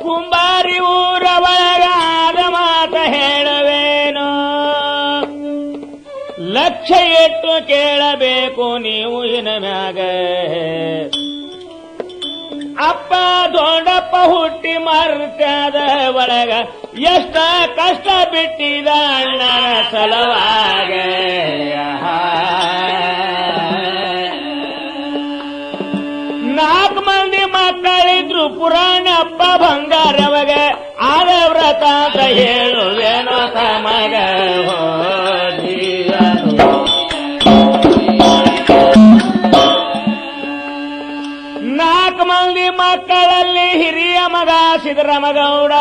ಕುಂಬಾರಿ ಊರ ಒಳಗಾದ ಮಾತ ಹೇಳುವೇನೋ ಲಕ್ಷ ಎಟ್ಟು ಕೇಳಬೇಕು ನೀವು ಇನ ಮ್ಯಾಗ ಅಪ್ಪ ದೊಡ್ಡಪ್ಪ ಹುಟ್ಟಿ ಮರ್ತ್ಯಾದ ಒಳಗ ಎಷ್ಟ ಕಷ್ಟ ಬಿಟ್ಟಿದ ಅಣ್ಣನ ಸಲುವಾಗ ನಾಲ್ಕು ಮಂದಿ ಮಕ್ಕಳಿದ್ರು ಪುರಾಣಪ್ಪ ಬಂಗಾರವಾಗ ಆದ ವ್ರತ ಅಂತ ಹೇಳುವೇನೋ ತಮಗ ನಾಲ್ಕು ಮಂದಿ ಮಕ್ಕಳಲ್ಲಿ ಹಿರಿಯ ಮಗ ಸಿದ್ದರಾಮಗೌಡ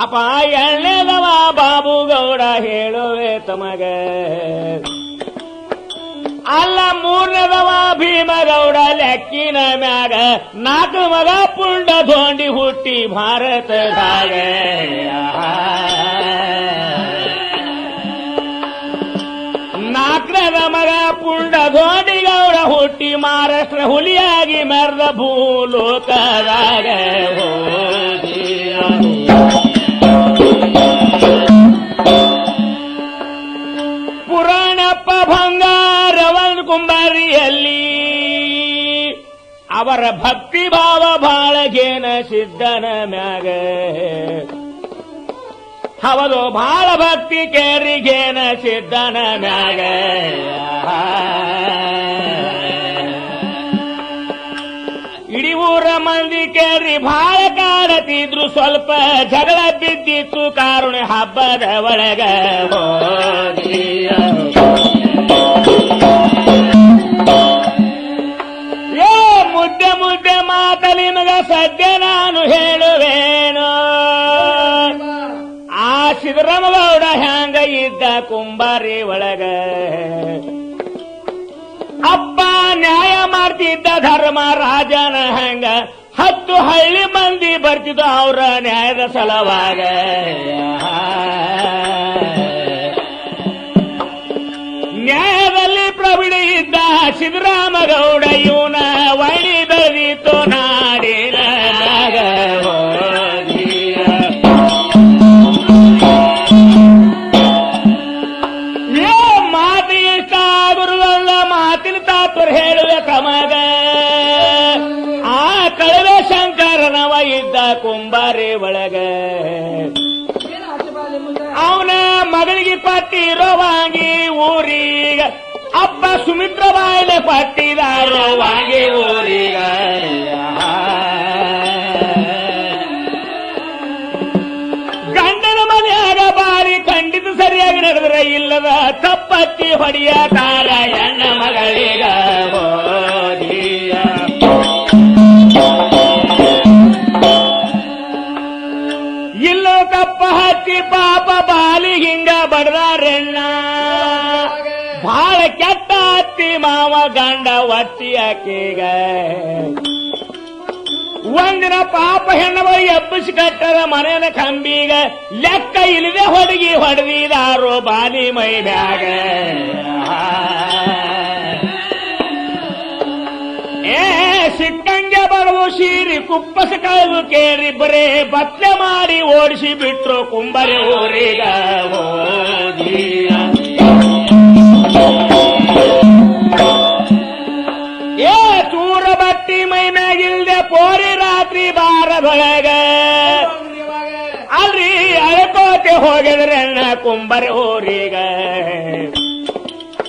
ಅಪ್ಪ ಎಣ್ಣೆದವ ಬಾಬುಗೌಡ ಹೇಳುವೆ ತಮಗ ಅಲ್ಲ ಮೂರನೇದವ ಭೀಮಗೌಡ ಲೆಕ್ಕಿನ ಮ್ಯಾಗ ನಾಲ್ಕು ಮಗ ಪುಂಡ ಧೋಂಡಿ ಹುಟ್ಟಿ ಭಾರತದಾಗ ನಾಲ್ಕನೇದ ಮಗ ಪುಂಡ ಧೋಂಡಿಗೌಡ ಹುಟ್ಟಿ ಮಹಾರಾಷ್ಟ್ರ ಹುಲಿಯಾಗಿ ಮೆರೆದ ಭೂಲೋಕದಾಗ ಪುರಾಣಪ್ಪ ಬಂಗಾರವನ್ ಕುಂಬಾರಿಯಲ್ಲಿ ಅವರ ಭಕ್ತಿ ಭಾವ ಬಾಳಗೇನ ಸಿದ್ದನ ಮ್ಯಾಗ ಹೌದು ಬಾಳ ಭಕ್ತಿ ಕೇರಿಗೇನ ಸಿದ್ದನ ಮ್ಯಾಗ ಇಡೀ ಊರ ಮಂದಿ ಕೇರಿ ಬಾಳ ಕಾಡತಿದ್ರು ಸ್ವಲ್ಪ ಜಗಳ ಬಿದ್ದಿತ್ತು ಕಾರುಣ್ಯ ಹಬ್ಬದ ಒಳಗ ಮುದ್ದೆ ಮುದ್ದೆ ಮಾತ ನಿಮಗ ಸದ್ಯ ನಾನು ಹೇಳುವೇನು ಆ ಸಿದ್ದರಾಮಗೌಡ ಹ್ಯಾಂಗ ಇದ್ದ ಕುಂಬಾರಿ ಒಳಗ ಅಪ್ಪ ನ್ಯಾಯ ಮಾಡ್ತಿದ್ದ ಧರ್ಮರಾಜನ ಹಂಗ 10 ಹಳ್ಳಿ ಮಂದಿ ಬರ್ತಿದ್ದು ಅವರ ನ್ಯಾಯದ ಸಲುವಾಗ ನ್ಯಾಯದಲ್ಲಿ ಪ್ರವೀಣ ಇದ್ದ ಸಿದ್ದರಾಮಗೌಡ ಇವನ ವೈಣಿ ಬೆಳೆದಿತ್ತು ನಾಡಿನ ಮಾತು ಇಷ್ಟ ಗುರುಗಳ ಮಾತಿನ ತಾತ್ಪರ್ಯ ಹೇಳುವೆ ತಮಗ ಆ ಕಳವೆ ಶಂಕರನವ ಇದ್ದ ಕುಂಬಾರಿ ಒಳಗ ಅವನ ಮಗಳಿಗೆ ಪಟ್ಟಿರೋವಾಗಿ ಊರೀಗ ಅಪ್ಪ ಸುಮಿತ್ರ ಬಾಯಿಲೆ ಪಟ್ಟಿದಾರೋವಾಗಿ ಊರೀಗ ಗಂಡನ ಮನೆಯಾಗ ಬಾರಿ ಖಂಡಿತ ಸರಿಯಾಗಿ ನಡೆದ್ರೆ ಇಲ್ಲದ ತಪ್ಪತ್ತಿ ಹೊಡಿಯ ತಾರ ಹೆಣ್ಣ ಮಗಳಿಗ ಇಲ್ಲೋ ಕಪ್ಪ ಹಚ್ಚಿ ಪಾಪ ಬಾಲಿ ಹಿಂಗ ಬಡದಾರೆಣ್ಣ ಬಾಳ ಕೆಟ್ಟ ಹತ್ತಿ ಮಾವ ಗಂಡ ಒತ್ತಿ ಆಕೆಗ ಒಂದಿನ ಪಾಪ ಹೆಣ್ಣವ ಎಬ್ಬಿಸಿ ಕಟ್ಟದ ಮನೆಯ ಕಂಬಿಗ ಲೆಕ್ಕ ಇಲ್ಲದೆ ಹೊಡಗಿ ಹೊಡೆದಿದಾರೋ ಬಾಲಿ ಮೈ ಬ್ಯಾಗ ಸಿಕ್ಕಂಗೆ ಬಡವು ಸೀರಿ ಕುಪ್ಪಸ ಕಳೆದು ಕೇರಿ ಬರೇ ಬತ್ಲೆ ಮಾಡಿ ಓಡಿಸಿ ಬಿಟ್ರು ಕುಂಬರಿ ಊರಿಗ ಚೂರ ಬಟ್ಟಿ ಮೈ ಮ್ಯಾಗಿಲ್ದೆ ಪೋರಿ ರಾತ್ರಿ ಬಾರದೊಳಗ ಅಲ್ರಿ ಅಳಕೋತೆ ಹೋಗಿದ್ರಣ್ಣ ಕುಂಬರಿ ಊರಿಗ